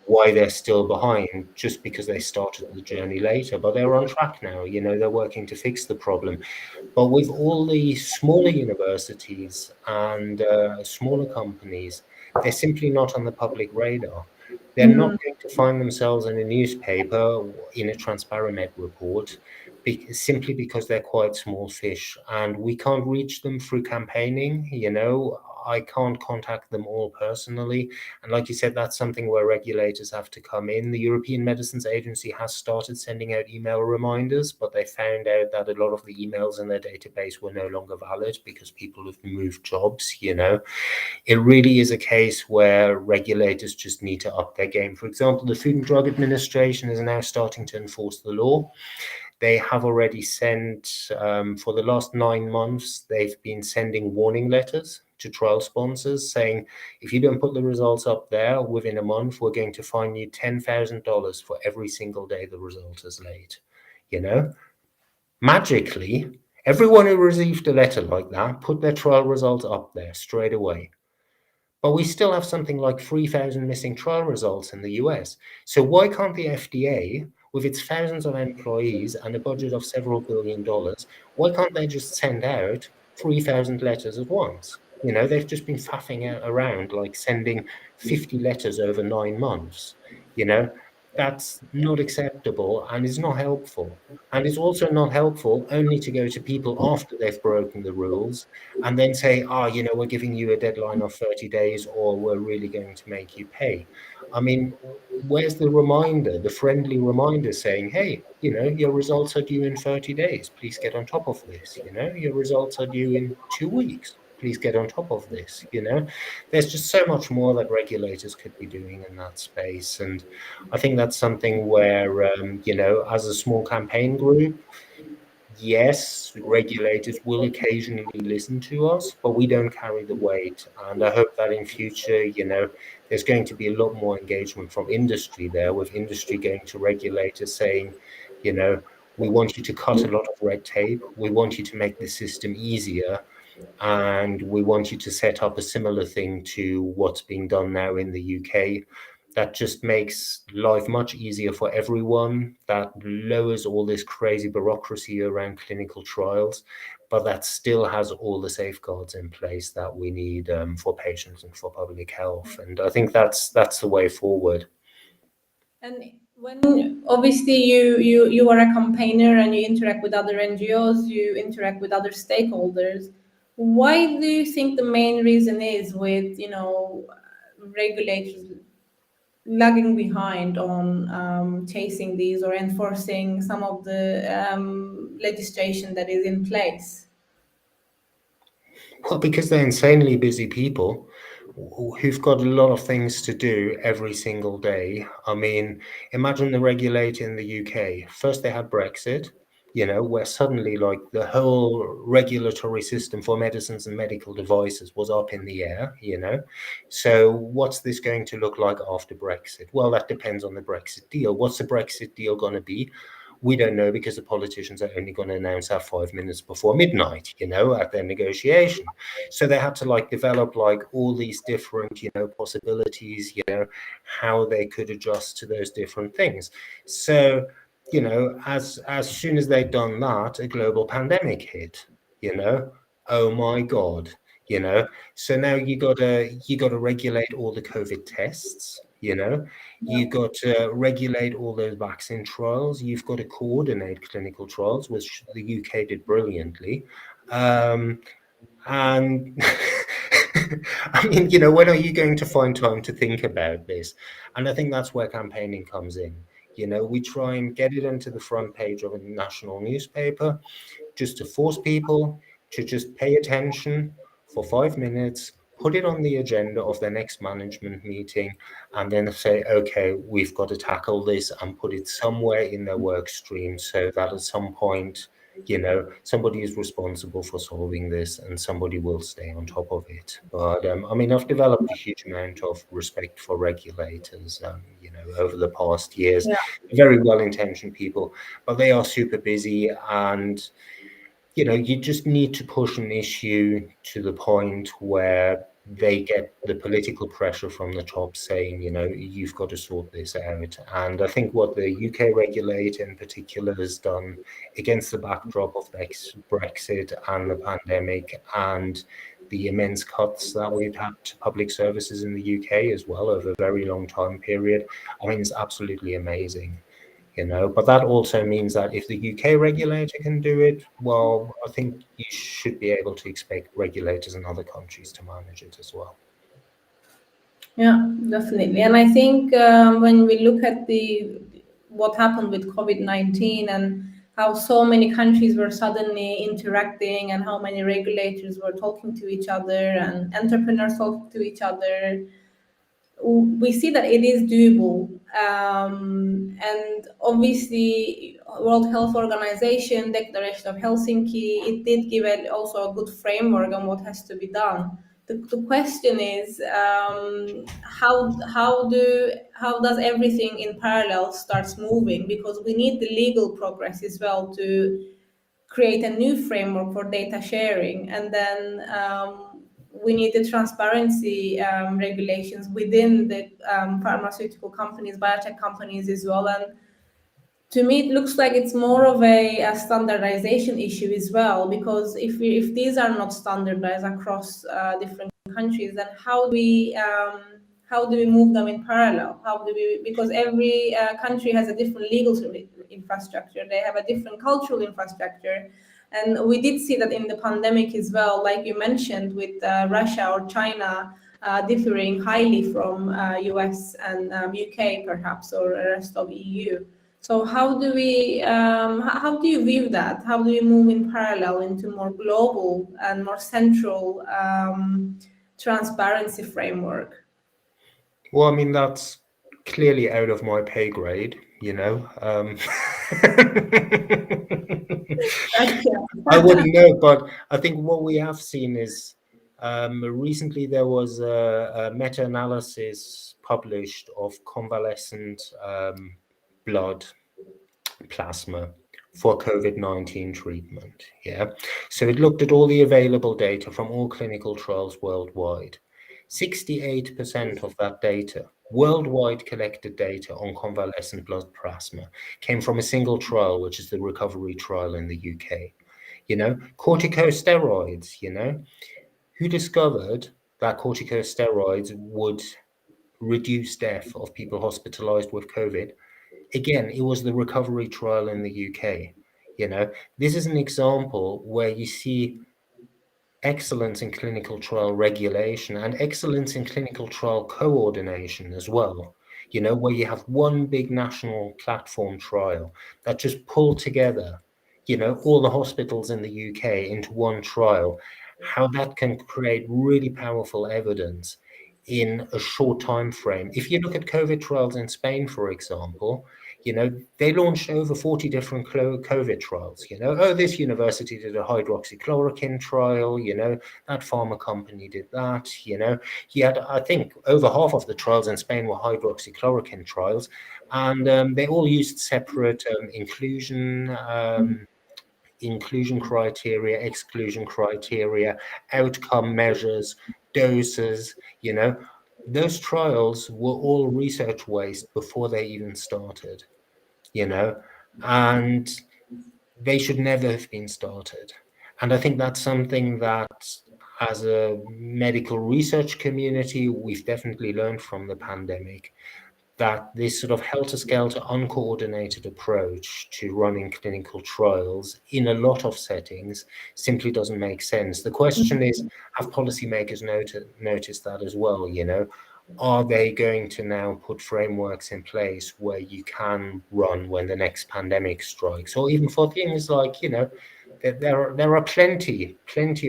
[SPEAKER 2] why they're still behind, just because they started the journey later. But they're on track now. You know, they're working to fix the problem. But with all the smaller universities and smaller companies, they're simply not on the public radar. They're not going to find themselves in a newspaper, in a TranspariMED report, simply because they're quite small fish, and we can't reach them through campaigning. You know, I can't contact them all personally. And like you said, that's something where regulators have to come in. The European Medicines Agency has started sending out email reminders, but they found out that a lot of the emails in their database were no longer valid because people have moved jobs. You know, it really is a case where regulators just need to up their game. For example, the Food and Drug Administration is now starting to enforce the law. They have already sent, for the last 9 months, they've been sending warning letters to trial sponsors saying, if you don't put the results up there within a month, we're going to fine you $10,000 for every single day the result is late. Magically, everyone who received a letter like that put their trial results up there straight away. But we still have something like 3,000 missing trial results in the US. So why can't the FDA, with its thousands of employees and a budget of several $billion, why can't they just send out 3,000 letters at once? They've just been faffing around, like sending 50 letters over 9 months. That's not acceptable and is not helpful. And it's also not helpful only to go to people after they've broken the rules and then say, we're giving you a deadline of 30 days or we're really going to make you pay. I mean, where's the reminder, the friendly reminder saying, hey, your results are due in 30 days. Please get on top of this. Your results are due in 2 weeks. Please get on top of this. There's just so much more that regulators could be doing in that space. And I think that's something where, as a small campaign group, yes, regulators will occasionally listen to us, but we don't carry the weight. And I hope that in future, there's going to be a lot more engagement from industry there, with industry going to regulators saying, we want you to cut a lot of red tape. We want you to make the system easier. And we want you to set up a similar thing to what's being done now in the UK. That just makes life much easier for everyone. That lowers all this crazy bureaucracy around clinical trials, but that still has all the safeguards in place that we need for patients and for public health. And I think that's the way forward.
[SPEAKER 1] And when obviously you are a campaigner and you interact with other NGOs, you interact with other stakeholders, why do you think the main reason is with regulators lagging behind on chasing these or enforcing some of the legislation that is in place?
[SPEAKER 2] Well, because they're insanely busy people who've got a lot of things to do every single day. I mean, imagine the regulator in the UK. First, they had Brexit, where suddenly, like, the whole regulatory system for medicines and medical devices was up in the air, So what's this going to look like after Brexit? Well, that depends on the Brexit deal. What's the Brexit deal going to be? We don't know, because the politicians are only going to announce that 5 minutes before midnight, at their negotiation. So they had to develop all these different, possibilities, how they could adjust to those different things. So, as soon as they'd done that, a global pandemic hit, oh my God, so now you gotta regulate all the COVID tests, you got to regulate all those vaccine trials. You've got to coordinate clinical trials, which the UK did brilliantly. And I mean, when are you going to find time to think about this? And I think that's where campaigning comes in. We try and get it onto the front page of a national newspaper, just to force people to just pay attention for 5 minutes, put it on the agenda of their next management meeting, and then say, okay, we've got to tackle this, and put it somewhere in their work stream so that at some point, somebody is responsible for solving this and somebody will stay on top of it. But I mean, I've developed a huge amount of respect for regulators, over the past years.
[SPEAKER 1] Yeah.
[SPEAKER 2] Very well-intentioned people, but they are super busy, and you just need to push an issue to the point where they get the political pressure from the top saying, you've got to sort this out. And I think what the UK regulator in particular has done, against the backdrop of Brexit and the pandemic and the immense cuts that we've had to public services in the UK as well over a very long time period, I mean, it's absolutely amazing. But that also means that if the UK regulator can do it, well, I think you should be able to expect regulators in other countries to manage it as well.
[SPEAKER 1] Yeah, definitely. And I think when we look at what happened with COVID-19 and how so many countries were suddenly interacting and how many regulators were talking to each other and entrepreneurs talking to each other, we see that it is doable. And obviously, World Health Organization, Declaration of Helsinki, it did give also a good framework on what has to be done. the question is, how does everything in parallel starts moving? Because we need the legal progress as well to create a new framework for data sharing, and then we need the transparency regulations within the pharmaceutical companies, biotech companies as well. And to me, it looks like it's more of a standardization issue as well, because if these are not standardized across different countries, then how do we move them in parallel? How do we, because every country has a different legal infrastructure, they have a different cultural infrastructure. And we did see that in the pandemic as well, like you mentioned, with Russia or China differing highly from US and UK perhaps, or the rest of EU. So how do we, how do you view that? How do we move in parallel into more global and more central transparency framework?
[SPEAKER 2] Well, I mean, that's clearly out of my pay grade, you know. I wouldn't know, but I think what we have seen is recently there was a meta-analysis published of convalescent blood plasma for COVID-19 treatment. Yeah. So it looked at all the available data from all clinical trials worldwide. 68% of that data, worldwide collected data on convalescent blood plasma, came from a single trial, which is the recovery trial in the UK. You know, corticosteroids, you know, who discovered that corticosteroids would reduce death of people hospitalized with COVID? Again, it was the recovery trial in the UK. You know, this is an example where you see excellence in clinical trial regulation and excellence in clinical trial coordination as well. You know, where you have one big national platform trial that just pulled together, you know, all the hospitals in the UK into one trial, how that can create really powerful evidence in a short time frame. If you look at COVID trials in Spain, for example, you know, they launched over 40 different COVID trials. You know, oh, this university did a hydroxychloroquine trial, you know, that pharma company did that, you know. He had, I think, over half of the trials in Spain were hydroxychloroquine trials, and they all used separate inclusion criteria, exclusion criteria, outcome measures, doses, you know. Those trials were all research waste before they even started, you know, and they should never have been started. And I think that's something that, as a medical research community, we've definitely learned from the pandemic, that this sort of helter-skelter, uncoordinated approach to running clinical trials in a lot of settings simply doesn't make sense. The question is, have policymakers noticed that as well? You know, are they going to now put frameworks in place where you can run when the next pandemic strikes, or even for things like, you know, there are plenty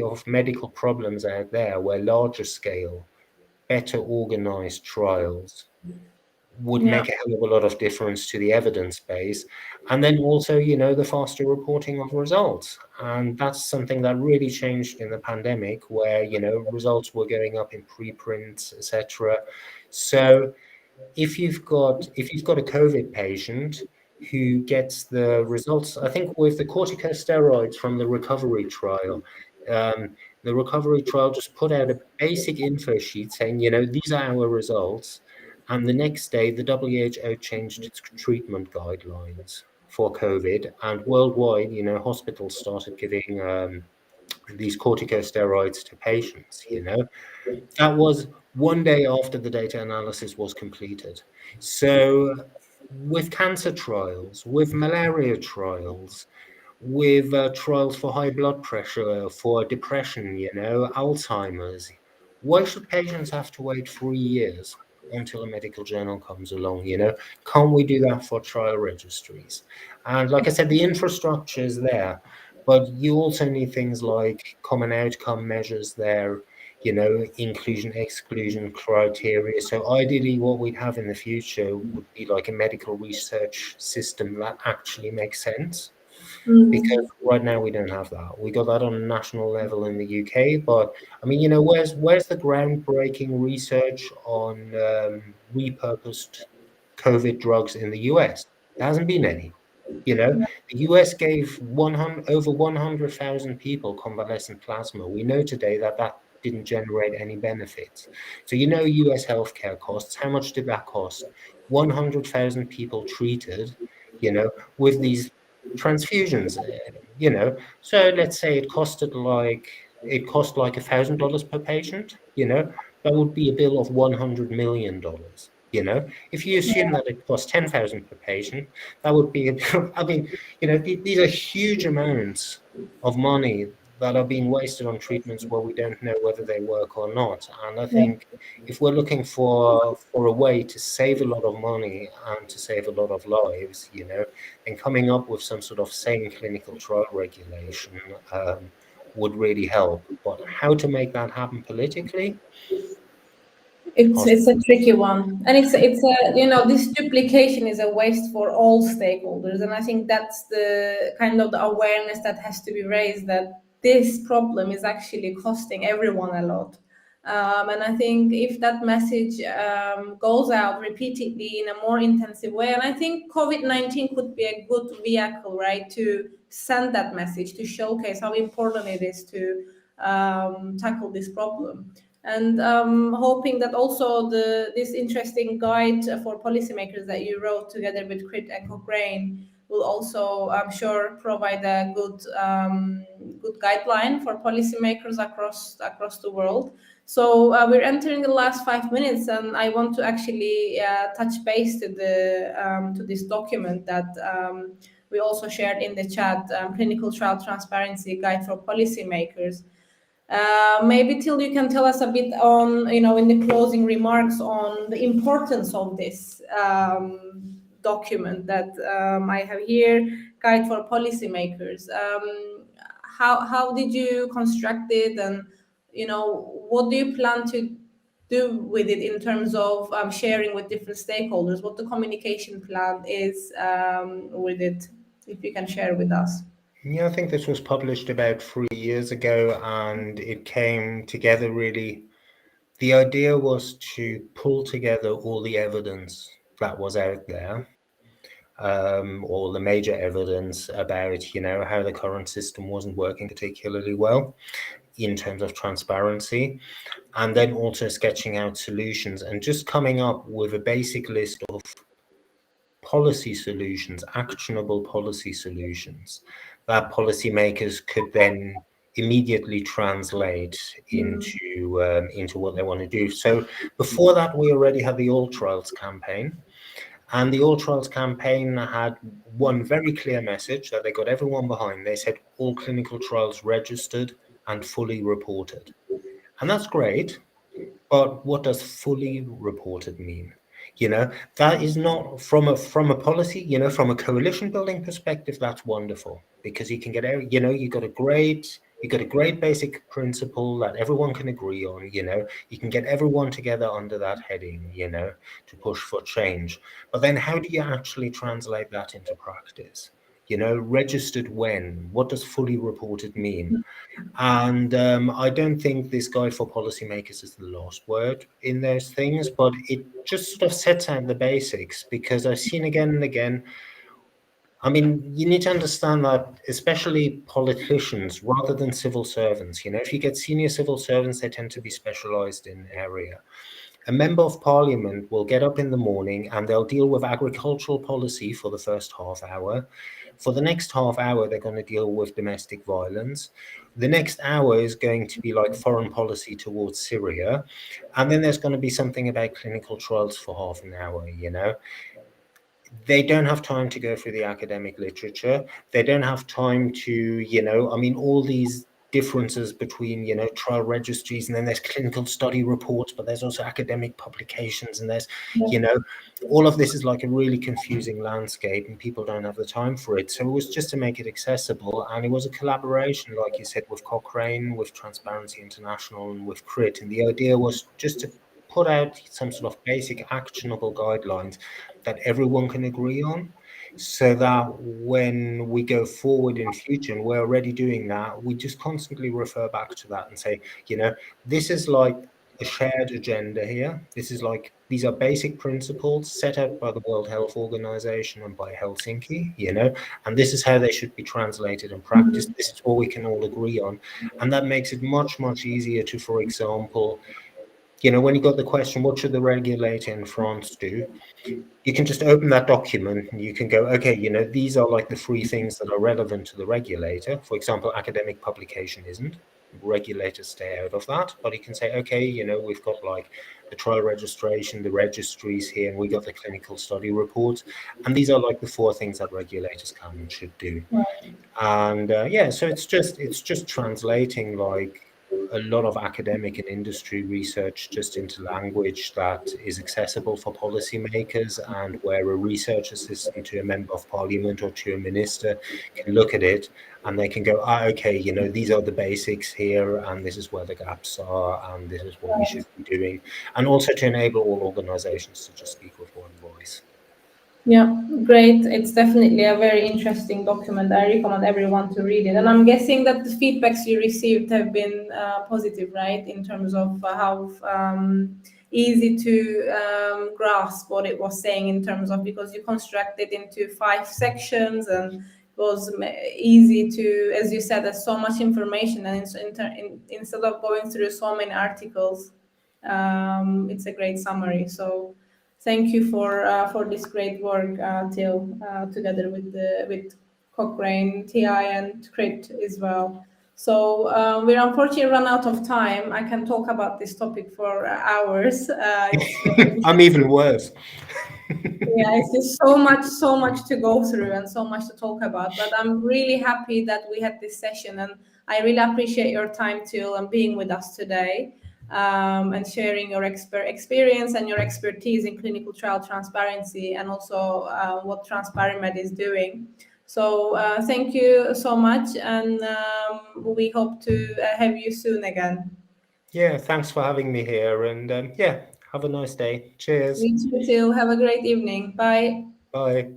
[SPEAKER 2] of medical problems out there where larger scale, better organized trials would
[SPEAKER 1] Yeah.
[SPEAKER 2] make a hell of a lot of difference to the evidence base. And then also, you know, the faster reporting of results. And that's something that really changed in the pandemic, where, you know, results were going up in preprints, etc. So if you've got a COVID patient who gets the results, I think with the corticosteroids from the recovery trial, the recovery trial just put out a basic info sheet saying, you know, these are our results. And the next day, the WHO changed its treatment guidelines for COVID, and worldwide, you know, hospitals started giving these corticosteroids to patients, you know. That was one day after the data analysis was completed. So with cancer trials, with malaria trials, with trials for high blood pressure, for depression, you know, Alzheimer's, why should patients have to wait 3 years until a medical journal comes along? You know, can't we do that for trial registries? And like I said, the infrastructure is there, but you also need things like common outcome measures there, you know, inclusion, exclusion criteria. So ideally, what we'd have in the future would be like a medical research system that actually makes sense. because right now we don't have that. We got that on a national level in the UK, but I mean, you know, where's the groundbreaking research on repurposed COVID drugs in the US? There hasn't been any. You know, the US gave 100, over 100,000 people convalescent plasma. We know today that that didn't generate any benefits. So, you know, US healthcare costs, how much did that cost? 100,000 people treated, you know, with these transfusions, you know. So let's say it cost like $1,000 per patient, you know, that would be a bill of $100 million. You know, if you assume that it costs 10,000 per patient, that would be, I mean, you know, these are huge amounts of money that are being wasted on treatments where we don't know whether they work or not. And I think if we're looking for a way to save a lot of money and to save a lot of lives, you know, then coming up with some sort of sane clinical trial regulation would really help. But how to make that happen politically?
[SPEAKER 1] It's a tricky one, and it's a, you know, this duplication is a waste for all stakeholders, and I think that's the kind of the awareness that has to be raised, that this problem is actually costing everyone a lot. And I think if that message goes out repeatedly in a more intensive way, and I think COVID-19 could be a good vehicle, right, to send that message, to showcase how important it is to tackle this problem. And hoping that also this interesting guide for policymakers that you wrote together with Crit and Cochrane will also, I'm sure, provide a good guideline for policymakers across the world. So we're entering the last 5 minutes, and I want to actually touch base to this document that we also shared in the chat, Clinical Trial Transparency Guide for Policymakers. Maybe Till, you can tell us a bit on, you know, in the closing remarks on the importance of this document that I have here, Guide for Policymakers. How did you construct it, and, you know, what do you plan to do with it in terms of sharing with different stakeholders? What the communication plan is with it, if you can share with us.
[SPEAKER 2] Yeah, I think this was published about 3 years ago, and it came together really. The idea was to pull together all the evidence that was out there, all the major evidence about, you know, how the current system wasn't working particularly well in terms of transparency, and then also sketching out solutions and just coming up with a basic list of policy solutions, actionable policy solutions that policymakers could then immediately translate into what they want to do. So before that, we already had the All Trials campaign. And the All Trials campaign had one very clear message that they got everyone behind. They said all clinical trials registered and fully reported. And that's great. But what does fully reported mean? You know, that is not from a policy, you know, from a coalition building perspective, that's wonderful, because you can get, you know, you got a great basic principle that everyone can agree on, you know, you can get everyone together under that heading, you know, to push for change. But then how do you actually translate that into practice? You know, registered when? What does fully reported mean? And I don't think this guide for policymakers is the last word in those things, but it just sort of sets out the basics, because I've seen again and again. I mean, you need to understand that, especially politicians, rather than civil servants, you know, if you get senior civil servants, they tend to be specialized in area. A member of parliament will get up in the morning and they'll deal with agricultural policy for the first half hour. For the next half hour, they're going to deal with domestic violence. The next hour is going to be like foreign policy towards Syria. And then there's going to be something about clinical trials for half an hour, you know. They don't have time to go through the academic literature. They don't have time to, you know, I mean, all these differences between, you know, trial registries, and then there's clinical study reports, but there's also academic publications, and there's, you know, all of this is like a really confusing landscape, and people don't have the time for it. So it was just to make it accessible, and it was a collaboration, like you said, with Cochrane, with Transparency International, and with Crit. And the idea was just to put out some sort of basic actionable guidelines that everyone can agree on. so that when we go forward in future and we're already doing that, we just constantly refer back to that and say, this is like a shared agenda here. This is like, these are basic principles set out by the World Health Organization and by Helsinki, and this is how they should be translated and practiced. This is what we can all agree on. And that makes it much, much easier to, for example, when you got the question, what should the regulator in France do? You can just open that document and you can go, okay, these are like the three things that are relevant to the regulator. For example, academic publication isn't. Regulators stay out of that, but you can say, okay, we've got like the trial registration, the registries here, and we got the clinical study reports. And these are like the four things that regulators can and should do. And so it's just translating like a lot of academic and industry research just into language that is accessible for policymakers, and where a research assistant to a member of parliament or to a minister can look at it and they can go, okay, these are the basics here, and this is where the gaps are, and this is what we should be doing. And also to enable all organizations to just speak with one voice.
[SPEAKER 1] Yeah, great. It's definitely a very interesting document. I recommend everyone to read it. And I'm guessing that the feedbacks you received have been positive, right? In terms of how easy to grasp what it was saying, in terms of, because you constructed into 5 sections, and it was easy to, as you said, there's so much information, and instead of going through so many articles, it's a great summary. So thank you for this great work, Till, together with Cochrane, TI, and CRIT as well. So we're unfortunately run out of time. I can talk about this topic for hours.
[SPEAKER 2] I'm even worse.
[SPEAKER 1] Yeah, it's just so much to go through and so much to talk about. But I'm really happy that we had this session, and I really appreciate your time, Till, and being with us today, and sharing your experience and your expertise in clinical trial transparency, and also what TranspariMED is doing. So thank you so much, and we hope to have you soon again.
[SPEAKER 2] Yeah, thanks for having me here, and have a nice day. Cheers.
[SPEAKER 1] You too, Till. Have a great evening. Bye.
[SPEAKER 2] Bye.